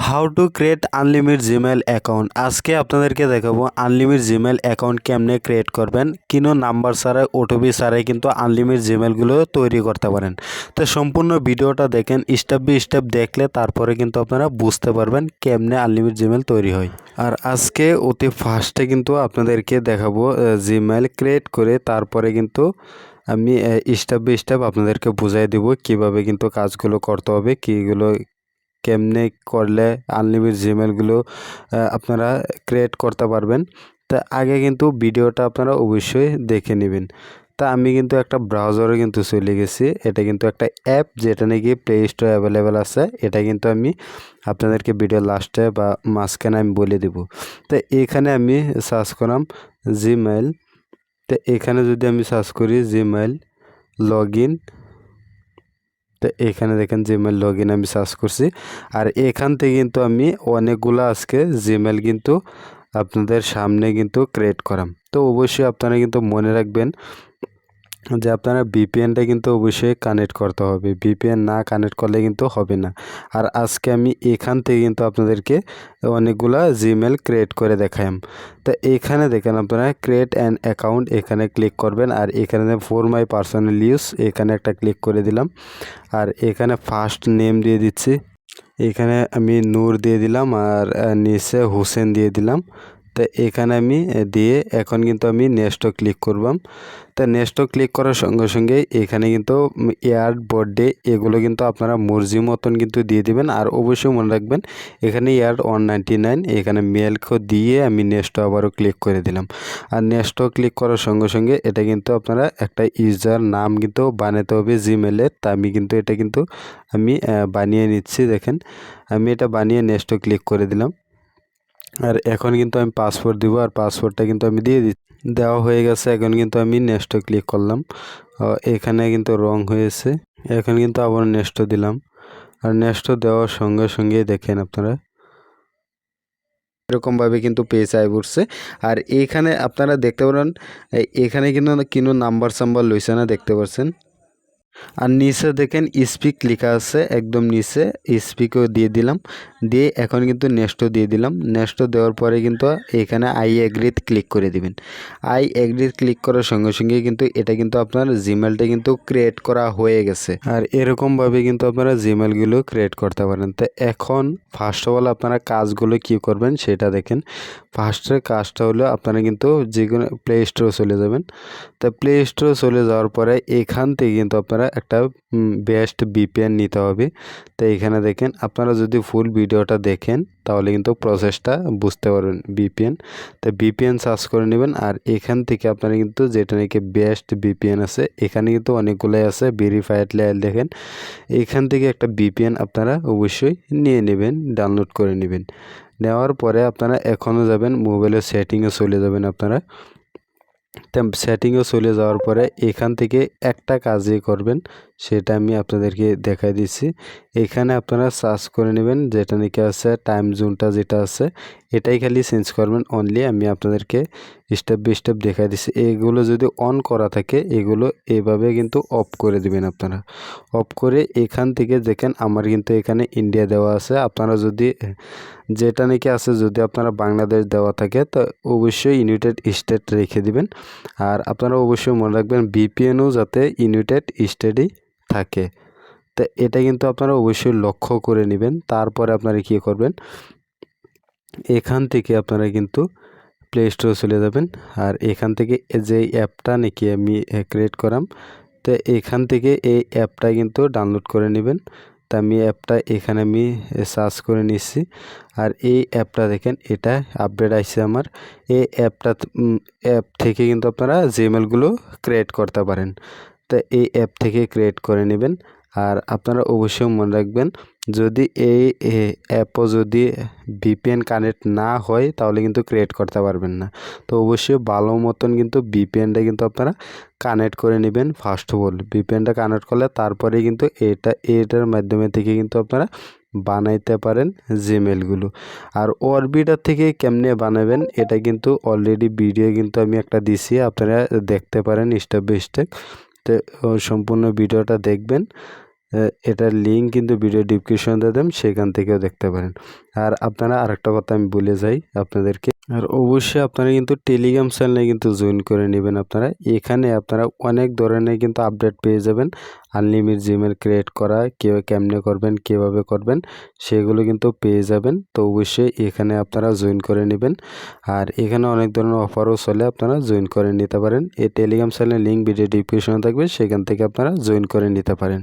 How to create unlimited Gmail account. আজকে আপনাদেরকে দেখাবো আনলিমিটেড জিমেল অ্যাকাউন্ট কেমনে ক্রিয়েট করবেন। কোনো নাম্বার ছাড়াই ওটিপি ছাড়াই কিন্তু আনলিমিটেড জিমেলগুলো তৈরি করতে পারেন। তো সম্পূর্ণ ভিডিওটা দেখেন, স্টেপ বাই স্টেপ দেখলে তারপরে কিন্তু আপনারা বুঝতে পারবেন কেমনে আনলিমিটেড জিমেল তৈরি হয়। আর আজকে অতি ফার্স্টে কিন্তু আপনাদেরকে দেখাবো জিমেল ক্রিয়েট করে তারপরে কিন্তু আমি স্টেপ বাই স্টেপ আপনাদেরকে বুঝাই দিব কিভাবে কিন্তু কাজগুলো করতে হবে, কীগুলো কেমনে করলে আনলিমিটেড জিমেলগুলো আপনারা ক্রিয়েট করতে পারবেন। তা আগে কিন্তু ভিডিওটা আপনারা অবশ্যই দেখে নেবেন। তা আমি কিন্তু একটা ব্রাউজারে কিন্তু চলে গেছি। এটা কিন্তু একটা অ্যাপ যেটা নাকি প্লে স্টোরে অ্যাভেলেবেল আছে। এটা কিন্তু আমি আপনাদেরকে ভিডিও লাস্টে বা মাঝখানে আমি বলে দেব। তো এখানে আমি সার্চ করলাম জিমেল। তো এখানে যদি আমি সার্চ করি জিমেল লগ ইন, তো এখানে দেখেন জিমেল লগ ইন আমি সার্চ করছি। আর এখান থেকে কিন্তু আমি অনেকগুলো আজকে জিমেল কিন্তু আপনাদের সামনে কিন্তু ক্রিয়েট করাম। তো অবশ্যই আপনারা কিন্তু মনে রাখবেন যে আপনারা ভিপিএনটা কিন্তু অবশ্যই কানেক্ট করতে হবে। ভিপিএন না কানেক্ট করলে কিন্তু হবে না। আর আজকে আমি এখান থেকে কিন্তু আপনাদেরকে অনেকগুলা জিমেল ক্রিয়েট করে দেখালাম। তো এখানে দেখেন আপনারা ক্রিয়েট অ্যান অ্যাকাউন্ট, এখানে ক্লিক করবেন। আর এখানে ফর মাই পার্সোনাল ইউজ এখানে একটা ক্লিক করে দিলাম। আর এখানে ফার্স্ট নেম দিয়ে দিচ্ছি, এখানে আমি নূর দিয়ে দিলাম। আর নিচে হোসেন দিয়ে দিলাম। তো এখানে আমি দিয়ে এখন কিন্তু আমি নেক্সটও ক্লিক করবাম। তো নেক্সটও ক্লিক করার সঙ্গে সঙ্গে এখানে কিন্তু ইয়ার বার্থডে এগুলো কিন্তু আপনারা মর্জি মতন কিন্তু দিয়ে দিবেন। আর অবশ্যই মনে রাখবেন এখানে ইয়ার 199 এখানে মেলকে দিয়ে আমি নেক্সটও আবারও ক্লিক করে দিলাম। আর নেক্সটও ক্লিক করার সঙ্গে সঙ্গে এটা কিন্তু আপনারা একটা ইউজার নাম কিন্তু বানাতে হবে জিমেলের। তা আমি কিন্তু এটা কিন্তু আমি বানিয়ে নিচ্ছি। দেখেন আমি এটা বানিয়ে নেক্সটও ক্লিক করে দিলাম। আর এখন কিন্তু আমি পাসওয়ার্ড দিব, আর পাসওয়ার্ডটা কিন্তু আমি দিয়ে দিচ্ছি। দেওয়া হয়ে গেছে। এখন কিন্তু আমি নেক্সটও ক্লিক করলাম। এখানে কিন্তু রং হয়েছে। এখন কিন্তু আবার নেক্সটও দিলাম। আর নেক্সটও দেওয়ার সঙ্গে সঙ্গেই দেখেন আপনারা এরকমভাবে কিন্তু পেজ আই পড়ছে। আর এইখানে আপনারা দেখতে পারেন এখানে কিন্তু কোনো নাম্বার সাম্বার লইছে না, দেখতে পাচ্ছেন। আর নিচে দেখেন স্পিক লেখা আছে, একদম নিচে স্পিকও দিয়ে দিলাম। দিয়ে এখন কিন্তু নেক্সটও দিয়ে দিলাম। নেক্সটও দেওয়ার পরে কিন্তু এখানে আই এগ্রিতে ক্লিক করে দিবেন। আই এগ্রিতে ক্লিক করার সঙ্গে সঙ্গে কিন্তু এটা কিন্তু আপনার জিমেলটা কিন্তু ক্রিয়েট করা হয়ে গেছে। আর এরকমভাবে কিন্তু আপনারা জিমেলগুলো ক্রিয়েট করতে পারেন। তো এখন ফার্স্ট অফ অল আপনারা কাজগুলো কী করবেন সেটা দেখেন। ফার্স্টের কাজটা হলো আপনারা কিন্তু যে কোনো প্লে স্টোরে চলে যাবেন। তো প্লে স্টোরে চলে যাওয়ার পরে এখান থেকে কিন্তু আপনারা একটা বেস্ট ভিপিএন নিতে হবে। তো এখানে দেখেন আপনারা যদি ফুল ভিডিওটা দেখেন তাহলে কিন্তু প্রসেসটা বুঝতে পারবেন। ভিপিএন, তো ভিপিএন সার্চ করে নেবেন। আর এখান থেকে আপনারা কিন্তু যেটা নাকি বেস্ট ভিপিএন আছে, এখানে কিন্তু অনেকগুলোই আছে ভেরিফাইড লেয়ার। দেখেন এখান থেকে একটা ভিপিএন আপনারা অবশ্যই নিয়ে নেবেন, ডাউনলোড করে নেবেন। নেওয়ার পরে আপনারা এখনও যাবেন মোবাইলের সেটিংয়ে চলে যাবেন আপনারা। সেটিংয়ে চলে যাওয়ার পরে এখান থেকে একটা কাজই করবেন, সেটা আমি আপনাদেরকে দেখাই দিচ্ছি। এখানে আপনারা সার্চ করে নেবেন যেটা নাকি আছে টাইম জোনটা যেটা আছে এটাই খালি চেঞ্জ করবেন অনলি। আমি আপনাদেরকে স্টেপ বাই স্টেপ দেখাই দিচ্ছি। এগুলো যদি অন করা থাকে এগুলো এভাবে কিন্তু অফ করে দিবেন আপনারা। অফ করে এখান থেকে দেখেন আমার কিন্তু এখানে ইন্ডিয়া দেওয়া আছে। আপনারা যদি যেটা নাকি আছে যদি আপনারা বাংলাদেশ দেওয়া থাকে তো অবশ্যই ইউনাইটেড স্টেট রেখে দিবেন। আর আপনারা অবশ্যই মনে রাখবেন ভিপিএনও যাতে ইউনাইটেড স্টেটই থাকে। তো এটা কিন্তু আপনারা অবশ্যই লক্ষ্য করে নেবেন। তারপরে আপনারা কী করবেন, এখান থেকে আপনারা কিন্তু প্লে স্টোরে চলে যাবেন। আর এখান থেকে যে অ্যাপটা নাকি আমি ক্রিয়েট করাম, তো এখান থেকে এই অ্যাপটা কিন্তু ডাউনলোড করে নেবেন। তা আমি অ্যাপটা এখানে আমি সার্চ করে নিচ্ছি। আর এই অ্যাপটা দেখেন এটা আপডেট আসছে আমার। এই অ্যাপ থেকে কিন্তু আপনারা জিমেলগুলো ক্রিয়েট করতে পারেন। তো এই অ্যাপ থেকে ক্রিয়েট করে নেবেন। আর আপনারা অবশ্যই মনে রাখবেন যদি এই অ্যাপও যদি ভিপিএন কানেক্ট না হয় তাহলে কিন্তু ক্রিয়েট করতে পারবেন না। তো অবশ্যই ভালো মতন কিন্তু ভিপিএনটা কিন্তু আপনারা কানেক্ট করে নেবেন। ফার্স্ট অফ অল ভিপিএনটা কানেক্ট করলে তারপরে কিন্তু এটার মাধ্যমে থেকে কিন্তু আপনারা বানাইতে পারেন জিমেলগুলো। আর অরবিটার থেকে কেমনে বানাবেন এটা কিন্তু অলরেডি ভিডিও কিন্তু আমি একটা দিছি, আপনারা দেখতে পারেন স্টেপ বাই স্টেপ। তো সম্পূর্ণ ভিডিওটা দেখবেন। এটার লিঙ্ক কিন্তু ভিডিও ডিসক্রিপশনে দিয়ে দেন, সেখান থেকেও দেখতে পারেন। আর আপনারা আরেকটা কথা আমি বলে যাই আপনাদেরকে, আর অবশ্যই আপনারা কিন্তু টেলিগ্রাম চ্যানেলে কিন্তু জয়েন করে নেবেন। আপনারা এখানে আপনারা অনেক ধরনের কিন্তু আপডেট পেয়ে যাবেন। আনলিমিটেড জিমেল ক্রিয়েট করা কেমনে করবেন, কীভাবে করবেন, সেগুলো কিন্তু পেয়ে যাবেন। তো অবশ্যই এখানে আপনারা জয়েন করে নেবেন। আর এখানে অনেক ধরনের অফারও চলে, আপনারা জয়েন করে নিতে পারেন। এই টেলিগ্রাম চ্যানেলের লিঙ্ক ভিডিও ডিসক্রিপশনে থাকবে, সেখান থেকে আপনারা জয়েন করে নিতে পারেন।